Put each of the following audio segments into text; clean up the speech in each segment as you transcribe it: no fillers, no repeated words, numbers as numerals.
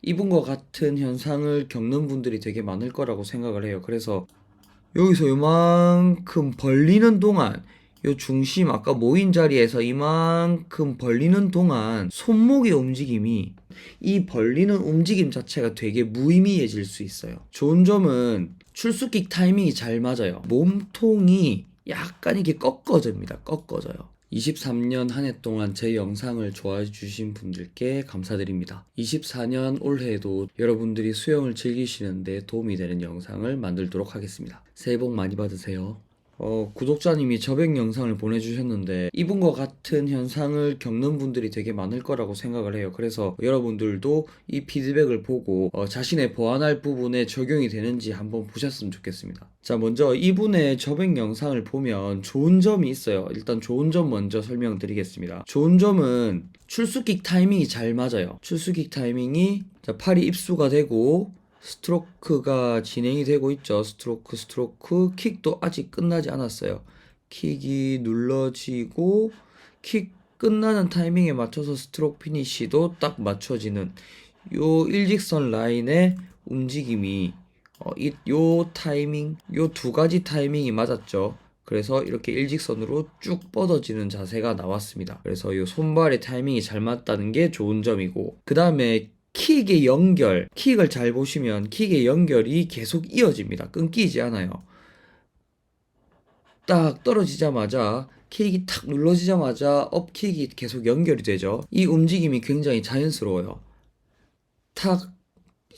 이분과 같은 현상을 겪는 분들이 되게 많을 거라고 생각을 해요. 그래서 여기서 요만큼 벌리는 동안 요 중심 아까 모인 자리에서 이만큼 벌리는 동안 손목의 움직임이 이 벌리는 움직임 자체가 되게 무의미해질 수 있어요. 좋은 점은 출수킥 타이밍이 잘 맞아요. 몸통이 약간 이렇게 꺾어집니다. 꺾어져요. 23년 한 해 동안 제 영상을 좋아해 주신 분들께 감사드립니다. 24년 올해에도 여러분들이 수영을 즐기시는데 도움이 되는 영상을 만들도록 하겠습니다. 새해 복 많이 받으세요. 구독자님이 저백 영상을 보내주셨는데 이분과 같은 현상을 겪는 분들이 되게 많을 거라고 생각을 해요. 그래서 여러분들도 이 피드백을 보고 자신의 보완할 부분에 적용이 되는지 한번 보셨으면 좋겠습니다. 자, 먼저 이분의 저백 영상을 보면 좋은 점이 있어요. 일단 좋은 점 먼저 설명드리겠습니다. 좋은 점은 출수킥 타이밍이 잘 맞아요. 출수킥 타이밍이 자, 팔이 입수가 되고 스트로크가 진행이 되고 있죠. 스트로크, 킥도 아직 끝나지 않았어요. 킥이 눌러지고 킥 끝나는 타이밍에 맞춰서 스트로크 피니시도 딱 맞춰지는 요 일직선 라인의 움직임이 요 타이밍, 요 두 가지 타이밍이 맞았죠. 그래서 이렇게 일직선으로 쭉 뻗어지는 자세가 나왔습니다. 그래서 이 손발의 타이밍이 잘 맞다는 게 좋은 점이고, 그 다음에 킥의 연결, 킥을 잘 보시면 킥의 연결이 계속 이어집니다. 끊기지 않아요. 딱 떨어지자마자 킥이 탁 눌러지자마자 업킥이 계속 연결이 되죠. 이 움직임이 굉장히 자연스러워요. 탁,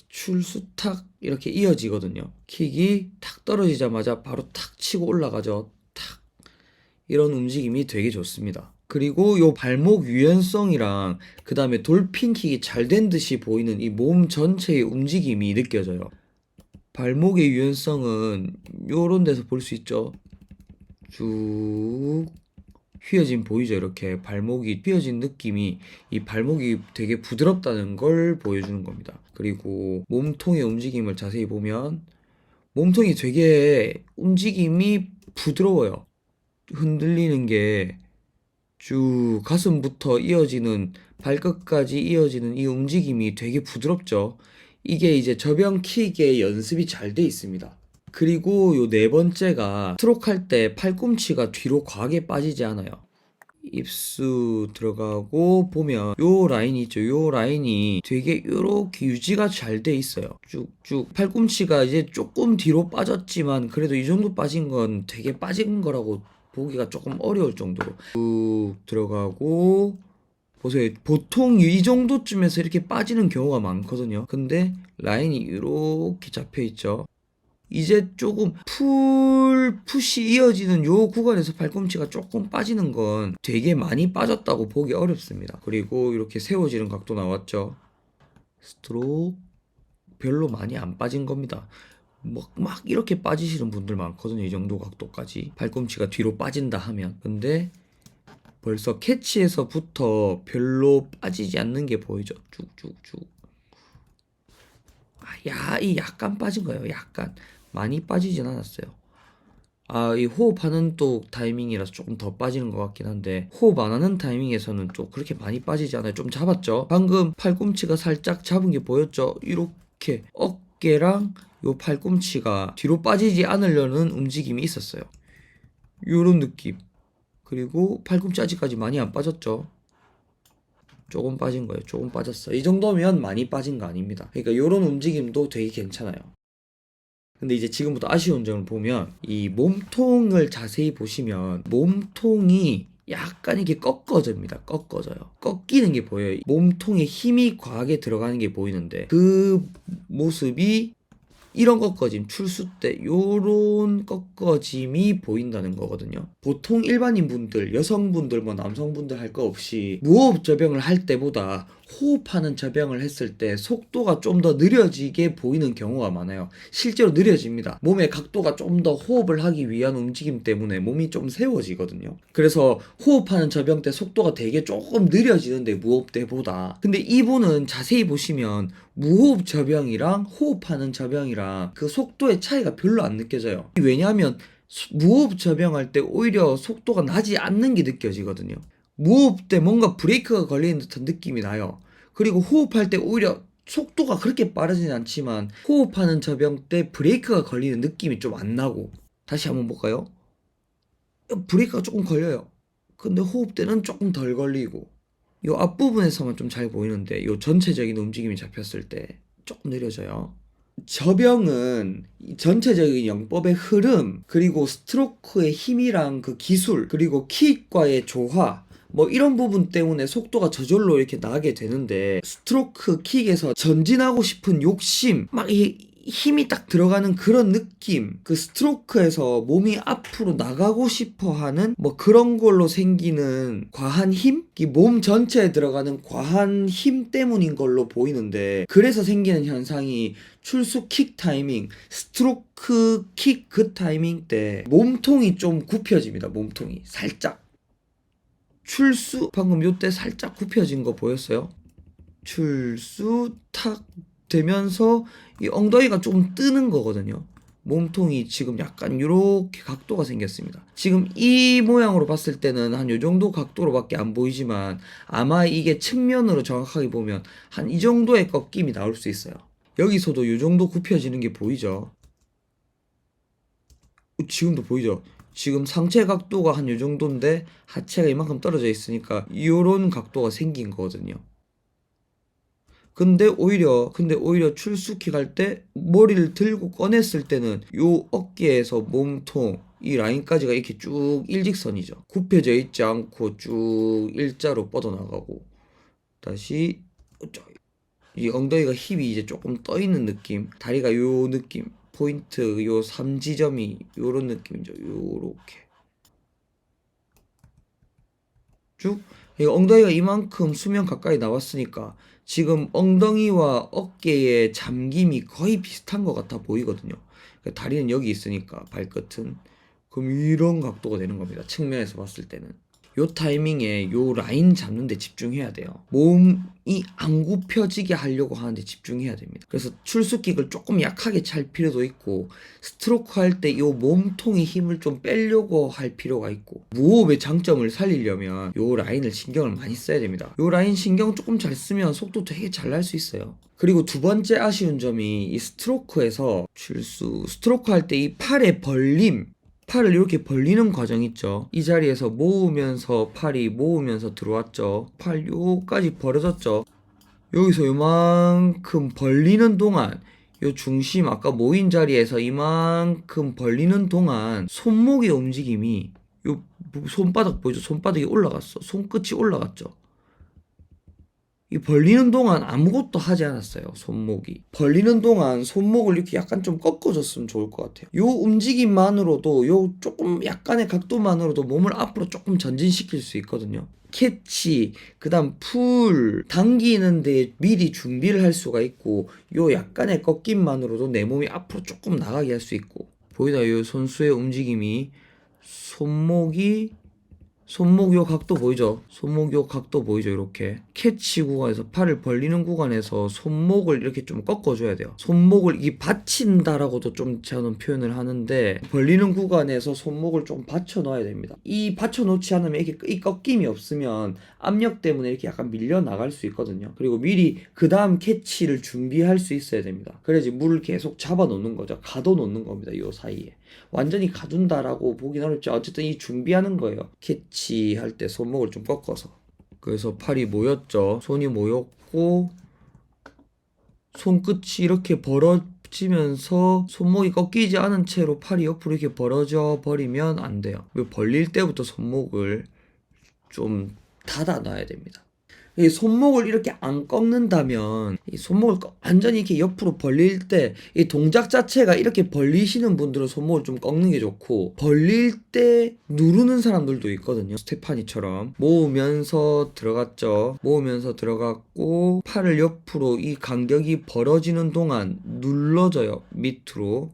출수 탁 이렇게 이어지거든요. 킥이 탁 떨어지자마자 바로 탁 치고 올라가죠. 탁. 이런 움직임이 되게 좋습니다. 그리고 요 발목 유연성이랑 그 다음에 돌핀킥이 잘 된 듯이 보이는 이 몸 전체의 움직임이 느껴져요. 발목의 유연성은 요런 데서 볼 수 있죠. 쭉 휘어짐 보이죠? 이렇게 발목이 휘어진 느낌이 이 발목이 되게 부드럽다는 걸 보여주는 겁니다. 그리고 몸통의 움직임을 자세히 보면 몸통이 되게 움직임이 부드러워요. 흔들리는 게 쭉 가슴부터 이어지는 발끝까지 이어지는 이 움직임이 되게 부드럽죠. 이게 이제 저병킥의 연습이 잘 돼 있습니다. 그리고 요 네 번째가 스트로크 할 때 팔꿈치가 뒤로 과하게 빠지지 않아요. 입수 들어가고 보면 요 라인이 있죠. 요 라인이 되게 요렇게 유지가 잘 돼 있어요. 쭉쭉 팔꿈치가 이제 조금 뒤로 빠졌지만 그래도 이 정도 빠진 건 되게 빠진 거라고 보기가 조금 어려울 정도로 쭉 들어가고 보세요. 보통 이 정도쯤에서 이렇게 빠지는 경우가 많거든요. 근데 라인이 이렇게 잡혀 있죠. 이제 조금 풋이 이어지는 요 구간에서 팔꿈치가 조금 빠지는 건 되게 많이 빠졌다고 보기 어렵습니다. 그리고 이렇게 세워지는 각도 나왔죠. 스트로크 별로 많이 안 빠진 겁니다. 막 이렇게 빠지시는 분들 많거든요. 이 정도 각도까지. 팔꿈치가 뒤로 빠진다 하면. 근데 벌써 캐치에서부터 별로 빠지지 않는 게 보이죠. 쭉쭉쭉. 이 약간 빠진 거예요. 약간. 많이 빠지진 않았어요. 이 호흡하는 또 타이밍이라서 조금 더 빠지는 것 같긴 한데 호흡 안 하는 타이밍에서는 좀 그렇게 많이 빠지지 않아요. 좀 잡았죠? 방금 팔꿈치가 살짝 잡은 게 보였죠? 이렇게 어깨랑 요 팔꿈치가 뒤로 빠지지 않으려는 움직임이 있었어요. 요런 느낌. 그리고 팔꿈치 아직까지 많이 안 빠졌죠? 조금 빠진 거예요. 조금 빠졌어요. 이 정도면 많이 빠진 거 아닙니다. 그러니까 요런 움직임도 되게 괜찮아요. 근데 이제 지금부터 아쉬운 점을 보면 이 몸통을 자세히 보시면 몸통이 약간 이렇게 꺾어집니다. 꺾어져요. 꺾이는 게 보여요. 몸통에 힘이 과하게 들어가는 게 보이는데 그 모습이 이런 꺾어짐, 출수 때 요런 꺾어짐이 보인다는 거거든요. 보통 일반인 분들, 여성분들, 남성분들 할 거 없이 무호흡 저병을 할 때보다 호흡하는 저병을 했을 때 속도가 좀 더 느려지게 보이는 경우가 많아요. 실제로 느려집니다. 몸의 각도가 좀 더 호흡을 하기 위한 움직임 때문에 몸이 좀 세워지거든요. 그래서 호흡하는 저병 때 속도가 되게 조금 느려지는데 무호흡 때보다. 근데 이분은 자세히 보시면 무호흡 저병이랑 호흡하는 저병이랑 그 속도의 차이가 별로 안 느껴져요. 왜냐하면 무호흡 저병할 때 오히려 속도가 나지 않는 게 느껴지거든요. 무호흡 때 뭔가 브레이크가 걸리는 듯한 느낌이 나요. 그리고 호흡할 때 오히려 속도가 그렇게 빠르진 않지만 호흡하는 저병 때 브레이크가 걸리는 느낌이 좀 안 나고. 다시 한번 볼까요? 브레이크가 조금 걸려요. 근데 호흡 때는 조금 덜 걸리고. 요 앞부분에서만 좀 잘 보이는데 요 전체적인 움직임이 잡혔을 때 조금 느려져요. 저병은 이 전체적인 영법의 흐름, 그리고 스트로크의 힘이랑 그 기술, 그리고 킥과의 조화, 뭐 이런 부분 때문에 속도가 저절로 이렇게 나게 되는데, 스트로크 킥에서 전진하고 싶은 욕심, 막 이 힘이 딱 들어가는 그런 느낌, 그 스트로크에서 몸이 앞으로 나가고 싶어 하는 뭐 그런 걸로 생기는 과한 힘? 이 몸 전체에 들어가는 과한 힘 때문인 걸로 보이는데, 그래서 생기는 현상이 출수 킥 타이밍, 스트로크 킥 그 타이밍 때 몸통이 좀 굽혀집니다. 몸통이 살짝. 출수 방금 요때 살짝 굽혀진 거 보였어요? 출수 탁 되면서 이 엉덩이가 좀 뜨는 거거든요. 몸통이 지금 약간 이렇게 각도가 생겼습니다. 지금 이 모양으로 봤을 때는 한 요 정도 각도로밖에 안 보이지만, 아마 이게 측면으로 정확하게 보면 한 이 정도의 꺾임이 나올 수 있어요. 여기서도 요 정도 굽혀지는 게 보이죠? 지금도 보이죠? 지금 상체 각도가 한 요 정도인데 하체가 이만큼 떨어져 있으니까 요런 각도가 생긴 거거든요. 근데 오히려 출수킥 할 때 머리를 들고 꺼냈을 때는 요 어깨에서 몸통 이 라인까지가 이렇게 쭉 일직선이죠. 굽혀져 있지 않고 쭉 일자로 뻗어나가고. 다시 이 엉덩이가 힙이 이제 조금 떠 있는 느낌, 다리가 요 느낌, 포인트 요 3지점이 요런 느낌이죠. 요렇게 쭉. 이 엉덩이가 이만큼 수면 가까이 나왔으니까 지금 엉덩이와 어깨의 잠김이 거의 비슷한 것 같아 보이거든요. 다리는 여기 있으니까 발끝은 그럼 이런 각도가 되는 겁니다. 측면에서 봤을 때는. 요 타이밍에 요 라인 잡는 데 집중해야 돼요. 몸이 안 굽혀지게 하려고 하는데 집중해야 됩니다. 그래서 출수킥을 조금 약하게 찰 필요도 있고, 스트로크 할 때 요 몸통의 힘을 좀 빼려고 할 필요가 있고, 무호흡의 장점을 살리려면 요 라인을 신경을 많이 써야 됩니다. 요 라인 신경 조금 잘 쓰면 속도 되게 잘 날 수 있어요. 그리고 두 번째 아쉬운 점이 이 스트로크에서 스트로크 할 때 이 팔의 벌림, 팔을 이렇게 벌리는 과정 있죠. 이 자리에서 모으면서 팔이 모으면서 들어왔죠. 팔 요까지 벌어졌죠. 여기서 요만큼 벌리는 동안 요 중심 아까 모인 자리에서 이만큼 벌리는 동안 손목의 움직임이, 요 손바닥 보이죠? 손바닥이 올라갔어. 손끝이 올라갔죠. 이 벌리는 동안 아무것도 하지 않았어요. 손목이 벌리는 동안 손목을 이렇게 약간 좀 꺾어줬으면 좋을 것 같아요. 요 움직임만으로도, 요 조금 약간의 각도만으로도 몸을 앞으로 조금 전진시킬 수 있거든요. 캐치, 그 다음 풀 당기는데 미리 준비를 할 수가 있고, 요 약간의 꺾임만으로도 내 몸이 앞으로 조금 나가게 할 수 있고. 보이다, 요 선수의 움직임이. 손목 요 각도 보이죠? 손목 요 각도 보이죠? 이렇게 캐치 구간에서, 팔을 벌리는 구간에서 손목을 이렇게 좀 꺾어줘야 돼요. 손목을 이 받친다라고도 좀 저는 표현을 하는데, 벌리는 구간에서 손목을 좀 받쳐 넣어야 됩니다. 이 받쳐 놓지 않으면 이렇게 이 꺾임이 없으면 압력 때문에 이렇게 약간 밀려 나갈 수 있거든요. 그리고 미리 그 다음 캐치를 준비할 수 있어야 됩니다. 그래야지 물을 계속 잡아 놓는 거죠. 가둬 놓는 겁니다. 요 사이에. 완전히 가둔다라고 보긴 어렵죠. 어쨌든 이 준비하는 거예요. 캐치할 때 손목을 좀 꺾어서. 그래서 팔이 모였죠. 손이 모였고, 손끝이 이렇게 벌어지면서 손목이 꺾이지 않은 채로 팔이 옆으로 이렇게 벌어져 버리면 안 돼요. 벌릴 때부터 손목을 좀 닫아 놔야 됩니다. 이 손목을 이렇게 안 꺾는다면, 이 손목을 완전히 이렇게 옆으로 벌릴 때 이 동작 자체가 이렇게 벌리시는 분들은 손목을 좀 꺾는 게 좋고, 벌릴 때 누르는 사람들도 있거든요. 스테파니처럼 모으면서 들어갔죠. 모으면서 들어갔고, 팔을 옆으로 이 간격이 벌어지는 동안 눌러져요. 밑으로.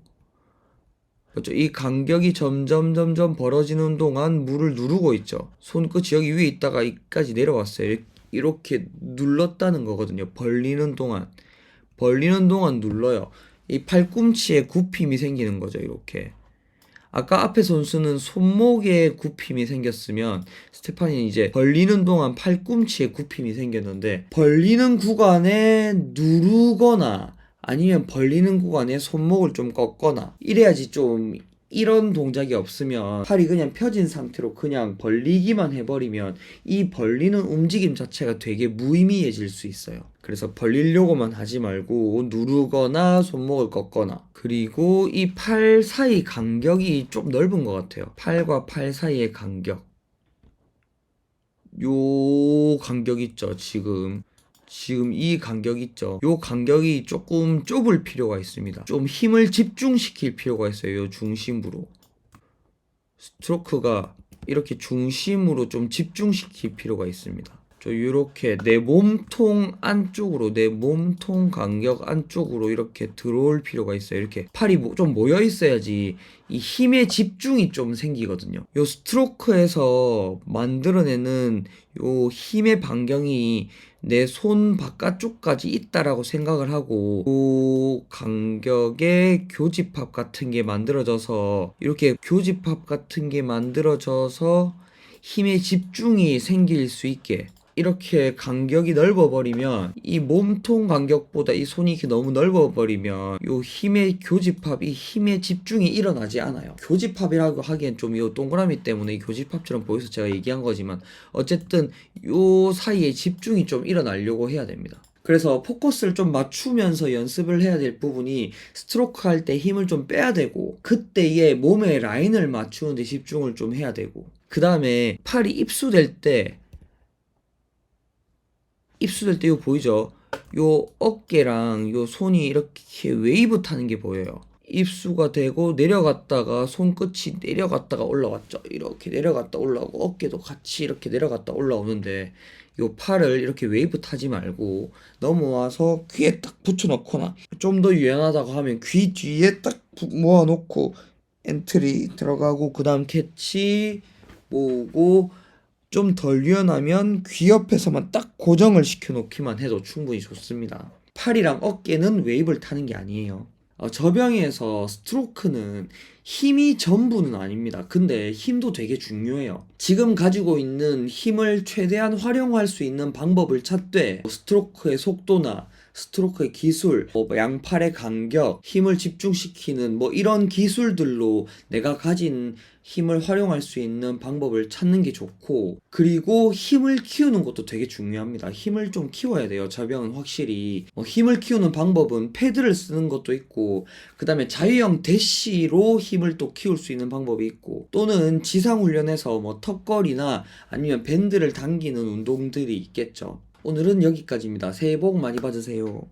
그렇죠. 이 간격이 점점 벌어지는 동안 물을 누르고 있죠. 손끝이 여기 위에 있다가 여기까지 내려왔어요. 이렇게 눌렀다는 거거든요. 벌리는 동안 눌러요. 이 팔꿈치에 굽힘이 생기는 거죠. 이렇게 아까 앞에 선수는 손목에 굽힘이 생겼으면 스테파니는 이제 벌리는 동안 팔꿈치에 굽힘이 생겼는데 벌리는 구간에 누르거나 아니면 벌리는 구간에 손목을 좀 꺾거나 이래야지 좀 이런 동작이 없으면 팔이 그냥 펴진 상태로 그냥 벌리기만 해버리면 이 벌리는 움직임 자체가 되게 무의미해질 수 있어요. 그래서 벌리려고만 하지 말고 누르거나 손목을 꺾거나 그리고 이 팔 사이 간격이 좀 넓은 것 같아요. 팔과 팔 사이의 간격 요 간격 있죠 지금 이 간격 있죠 요 간격이 조금 좁을 필요가 있습니다. 좀 힘을 집중시킬 필요가 있어요. 요 중심부로 스트로크가 이렇게 중심으로 좀 집중시킬 필요가 있습니다. 이렇게 내 몸통 안쪽으로 내 몸통 간격 안쪽으로 이렇게 들어올 필요가 있어요. 이렇게 팔이 좀 모여 있어야지 이 힘의 집중이 좀 생기거든요. 요 스트로크에서 만들어내는 요 힘의 반경이 내 손 바깥쪽까지 있다라고 생각을 하고 그 간격의 교집합 같은 게 만들어져서 이렇게 교집합 같은 게 만들어져서 힘의 집중이 생길 수 있게 이렇게 간격이 넓어버리면 이 몸통 간격보다 이 손이 이렇게 너무 넓어버리면 요 힘의 교집합, 이 힘의 집중이 일어나지 않아요. 교집합이라고 하기엔 좀 요 동그라미 때문에 이 교집합처럼 보여서 제가 얘기한 거지만 어쨌든 요 사이에 집중이 좀 일어나려고 해야 됩니다. 그래서 포커스를 좀 맞추면서 연습을 해야 될 부분이 스트로크 할 때 힘을 좀 빼야 되고 그때의 몸의 라인을 맞추는 데 집중을 좀 해야 되고 그 다음에 팔이 입수될 때 이거 보이죠? 요 어깨랑 요 손이 이렇게 웨이브 타는 게 보여요. 입수가 되고 내려갔다가 손끝이 내려갔다가 올라왔죠. 이렇게 내려갔다 올라오고 어깨도 같이 이렇게 내려갔다 올라오는데 요 팔을 이렇게 웨이브 타지 말고 넘어와서 귀에 딱 붙여놓거나 좀 더 유연하다고 하면 귀 뒤에 딱 모아놓고 엔트리 들어가고 그 다음 캐치 모으고 좀 덜 유연하면 귀 옆에서만 딱 고정을 시켜 놓기만 해도 충분히 좋습니다. 팔이랑 어깨는 웨이브를 타는 게 아니에요. 저병에서 스트로크는 힘이 전부는 아닙니다. 근데 힘도 되게 중요해요. 지금 가지고 있는 힘을 최대한 활용할 수 있는 방법을 찾되 스트로크의 속도나 스트로크의 기술, 양팔의 간격, 힘을 집중시키는 이런 기술들로 내가 가진 힘을 활용할 수 있는 방법을 찾는 게 좋고 그리고 힘을 키우는 것도 되게 중요합니다. 힘을 좀 키워야 돼요. 저병은 확실히 힘을 키우는 방법은 패드를 쓰는 것도 있고 그 다음에 자유형 대시로 힘을 또 키울 수 있는 방법이 있고 또는 지상훈련에서 턱걸이나 아니면 밴드를 당기는 운동들이 있겠죠. 오늘은 여기까지입니다. 새해 복 많이 받으세요.